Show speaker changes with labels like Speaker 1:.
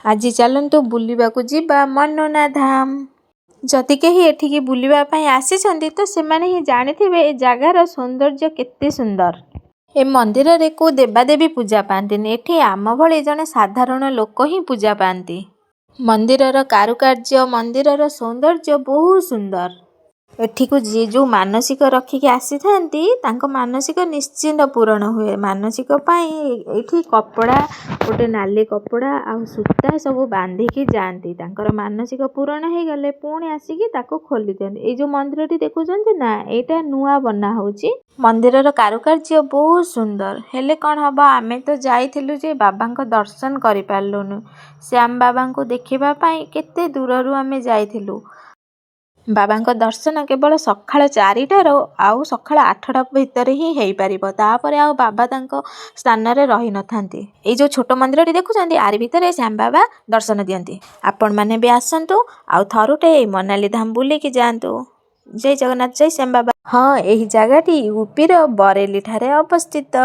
Speaker 1: ଆଜି ଚାଲନ୍ତୁ ବୁଲିବାକୁ ଯିବା ମନନା ଧାମ। ଯଦି କେହି ଏଠିକି ବୁଲିବା ପାଇଁ ଆସିଛନ୍ତି ତ ସେମାନେ ହିଁ ଜାଣିଥିବେ ଏ ଜାଗାର ସୌନ୍ଦର୍ଯ୍ୟ କେତେ ସୁନ୍ଦର। ଏ ମନ୍ଦିରରେ କେଉଁ ଦେବାଦେବୀ ପୂଜା ପାଆନ୍ତିନି, ଏଠି ଆମ ଭଳି ଜଣେ ସାଧାରଣ ଲୋକ ହିଁ ପୂଜା ପାଆନ୍ତି। ମନ୍ଦିରର କାରୁକାର୍ଯ୍ୟ, ମନ୍ଦିରର ସୌନ୍ଦର୍ଯ୍ୟ ବହୁତ ସୁନ୍ଦର। ଏଠିକୁ ଯିଏ ଯେଉଁ ମାନସିକ ରଖିକି ଆସିଥାନ୍ତି ତାଙ୍କ ମାନସିକ ନିଶ୍ଚିନ୍ତ ପୂରଣ ହୁଏ। ମାନସିକ ପାଇଁ ଏଇଠି କପଡ଼ା, ଗୋଟେ ନାଲି କପଡ଼ା ଆଉ ସୂତା ସବୁ ବାନ୍ଧିକି ଯାଆନ୍ତି। ତାଙ୍କର ମାନସିକ ପୂରଣ ହେଇଗଲେ ପୁଣି ଆସିକି ତାକୁ ଖୋଲି ଦିଅନ୍ତି। ଏଇ ଯେଉଁ ମନ୍ଦିରଟି ଦେଖୁଛନ୍ତି ନା, ଏଇଟା ନୂଆ ବନା ହେଉଛି। ମନ୍ଦିରର କାରୁକାର୍ଯ୍ୟ ବହୁତ ସୁନ୍ଦର। ହେଲେ କ'ଣ ହେବ, ଆମେ ତ ଯାଇଥିଲୁ ଯେ ବାବାଙ୍କ ଦର୍ଶନ କରିପାରିଲୁନି। ଶ୍ୟାମ ବାବାଙ୍କୁ ଦେଖିବା ପାଇଁ କେତେ ଦୂରରୁ ଆମେ ଯାଇଥିଲୁ। ବାବାଙ୍କ ଦର୍ଶନ କେବଳ ସକାଳ 4ଟାରୁ ଆଉ ସକାଳ 8ଟା ଭିତରେ ହିଁ ହେଇପାରିବ। ତାପରେ ଆଉ ବାବା ତାଙ୍କ ସ୍ଥାନରେ ରହିନଥାନ୍ତି। ଏଇ ଯେଉଁ ଛୋଟ ମନ୍ଦିରଟି ଦେଖୁଛନ୍ତି, ଆରି ଭିତରେ ଶ୍ୟାମ ବାବା ଦର୍ଶନ ଦିଅନ୍ତି। ଆପଣମାନେ ବି ଆସନ୍ତୁ, ଆଉ ଥରୁଟେ ଏଇ ମନାଲି ଧାମ ବୁଲିକି ଯାଆନ୍ତୁ। ଜୟ ଜଗନ୍ନାଥ, ଜୟ ଶ୍ୟାମ ବାବା। ହଁ, ଏହି ଜାଗାଟି ୟୁପିର ବରେଲି ଠାରେ ଅବସ୍ଥିତ।